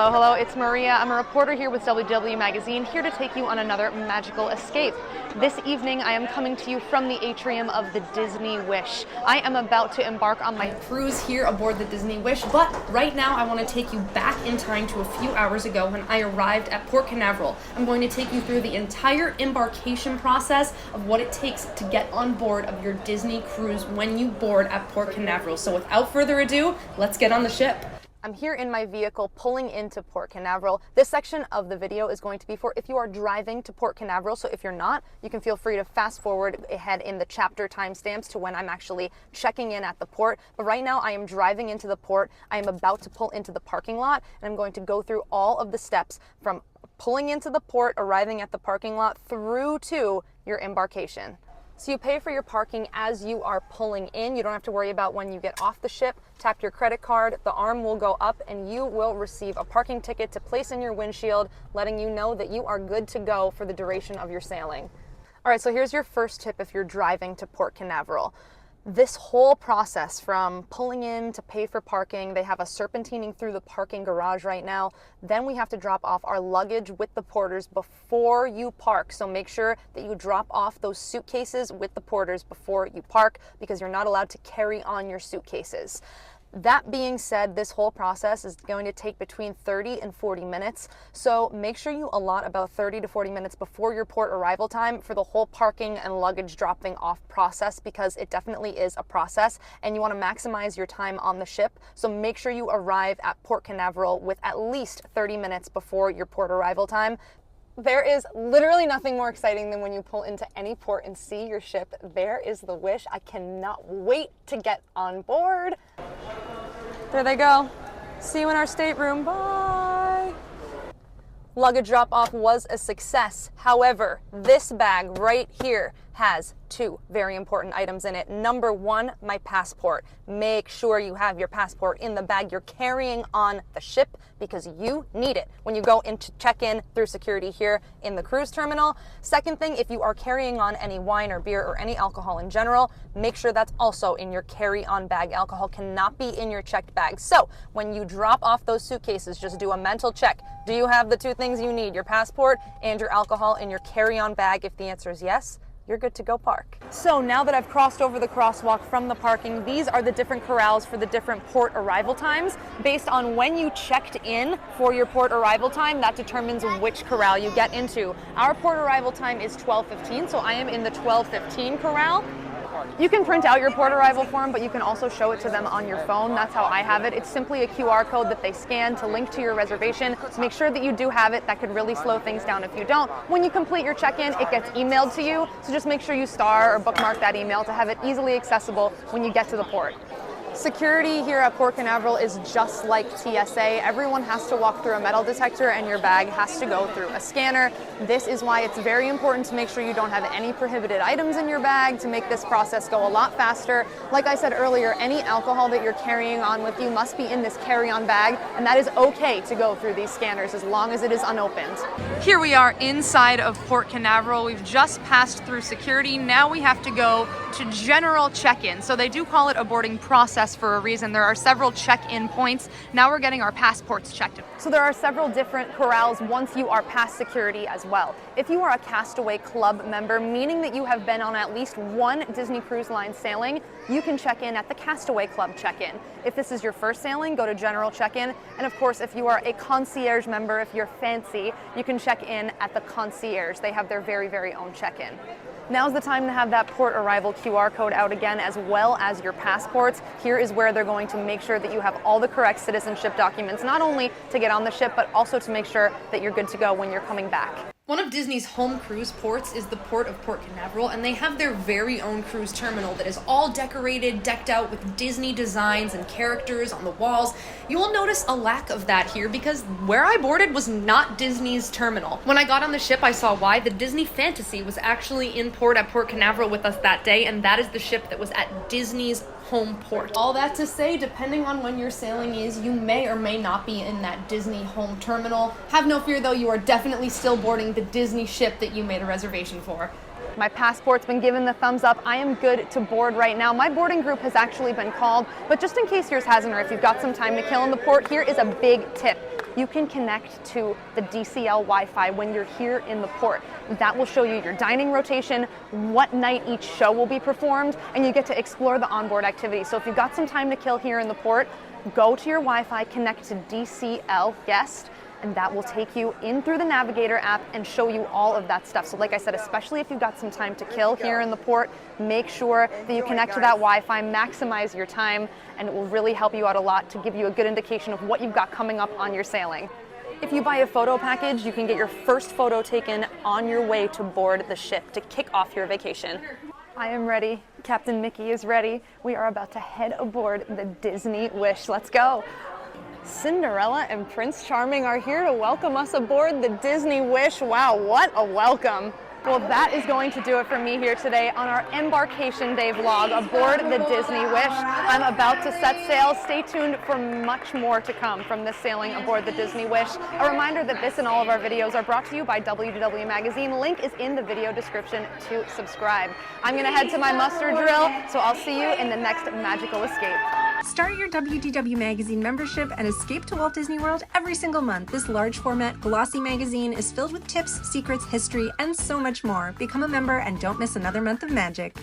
Hello, hello, it's Maria. I'm a reporter here with WDW Magazine, here to take you on another magical escape. This evening, I am coming to you from the atrium of the Disney Wish. I am about to embark on my cruise here aboard the Disney Wish, but right now I want to take you back in time to a few hours ago when I arrived at Port Canaveral. I'm going to take you through the entire embarkation process of what it takes to get on board of your Disney cruise when you board at Port Canaveral. So without further ado, let's get on the ship. I'm here in my vehicle pulling into Port Canaveral. This section of the video is going to be for if you are driving to Port Canaveral, so if you're not, you can feel free to fast forward ahead in the chapter timestamps to when I'm actually checking in at the port. But right now I am driving into the port. I am about to pull into the parking lot, and I'm going to go through all of the steps from pulling into the port, arriving at the parking lot, through to your embarkation. So you pay for your parking as you are pulling in. You don't have to worry about when you get off the ship. Tap your credit card, the arm will go up, and you will receive a parking ticket to place in your windshield, letting you know that you are good to go for the duration of your sailing. All right, so here's your first tip if you're driving to Port Canaveral. This whole process from pulling in to pay for parking, they have a serpentining through the parking garage right now. Then we have to drop off our luggage with the porters before you park. So make sure that you drop off those suitcases with the porters before you park, because you're not allowed to carry on your suitcases. That being said, this whole process is going to take between 30 and 40 minutes. So make sure you allot about 30 to 40 minutes before your port arrival time for the whole parking and luggage dropping off process, because it definitely is a process and you want to maximize your time on the ship. So make sure you arrive at Port Canaveral with at least 30 minutes before your port arrival time. There is literally nothing more exciting than when you pull into any port and see your ship. There is the Wish. I cannot wait to get on board. There they go. See you in our stateroom. Bye. Luggage drop-off was a success. However, this bag right here has two very important items in it. Number one, my passport. Make sure you have your passport in the bag you're carrying on the ship, because you need it when you go in to check in through security here in the cruise terminal. Second thing, if you are carrying on any wine or beer or any alcohol in general, make sure that's also in your carry-on bag. Alcohol cannot be in your checked bag. So when you drop off those suitcases, just do a mental check. Do you have the two things you need, your passport and your alcohol, in your carry-on bag? If the answer is yes, you're good to go park. So now that I've crossed over the crosswalk from the parking, these are the different corrals for the different port arrival times. Based on when you checked in for your port arrival time, that determines which corral you get into. Our port arrival time is 12:15, so I am in the 12:15 corral. You can print out your port arrival form, but you can also show it to them on your phone. That's how I have it. It's simply a QR code that they scan to link to your reservation. So make sure that you do have it. That could really slow things down if you don't. When you complete your check-in, it gets emailed to you. So just make sure you star or bookmark that email to have it easily accessible when you get to the port. Security here at Port Canaveral is just like TSA. Everyone has to walk through a metal detector and your bag has to go through a scanner. This is why it's very important to make sure you don't have any prohibited items in your bag to make this process go a lot faster. Like I said earlier, any alcohol that you're carrying on with you must be in this carry-on bag, and that is okay to go through these scanners as long as it is unopened. Here we are inside of Port Canaveral. We've just passed through security. Now we have to go to general check-in. So they do call it a boarding process for a reason. There are several check-in points. Now we're getting our passports checked. So there are several different corrals once you are past security as well. If you are a Castaway Club member, meaning that you have been on at least one Disney Cruise Line sailing, you can check in at the Castaway Club check-in. If this is your first sailing, go to general check-in. And of course, if you are a concierge member, if you're fancy, you can check in at the concierge. They have their very, very own check-in. Now's the time to have that port arrival QR code out again, as well as your passports. Here is where they're going to make sure that you have all the correct citizenship documents, not only to get on the ship, but also to make sure that you're good to go when you're coming back. One of Disney's home cruise ports is the Port of Port Canaveral, and they have their very own cruise terminal that is all decorated, decked out with Disney designs and characters on the walls. You will notice a lack of that here because where I boarded was not Disney's terminal. When I got on the ship, I saw why. The Disney Fantasy was actually in port at Port Canaveral with us that day, and that is the ship that was at Disney's home port. All that to say, depending on when your sailing is, you may or may not be in that Disney home terminal. Have no fear though, you are definitely still boarding the Disney ship that you made a reservation for. My passport's been given the thumbs up. I am good to board right now. My boarding group has actually been called, but just in case yours hasn't, or if you've got some time to kill in the port, here is a big tip. you can connect to the DCL Wi-Fi when you're here in the port. That will show you your dining rotation, what night each show will be performed, and you get to explore the onboard activities. So if you've got some time to kill here in the port, go to your Wi-Fi, connect to DCL Guest, and that will take you in through the Navigator app and show you all of that stuff. So like I said, especially if you've got some time to kill here in the port, make sure that you connect to that Wi-Fi, maximize your time, and it will really help you out a lot to give you a good indication of what you've got coming up on your sailing. If you buy a photo package, you can get your first photo taken on your way to board the ship to kick off your vacation. I am ready. Captain Mickey is ready. We are about to head aboard the Disney Wish. Let's go. Cinderella and Prince Charming are here to welcome us aboard the Disney Wish. Wow, what a welcome. Well, that is going to do it for me here today on our Embarkation Day vlog aboard the Disney Wish. I'm about to set sail. Stay tuned for much more to come from this sailing aboard the Disney Wish. A reminder that this and all of our videos are brought to you by WDW Magazine. Link is in the video description to subscribe. I'm going to head to my muster drill, so I'll see you in the next magical escape. Start your WDW Magazine membership and escape to Walt Disney World every single month. This large format, glossy magazine is filled with tips, secrets, history, and so much more. Become a member and don't miss another month of magic.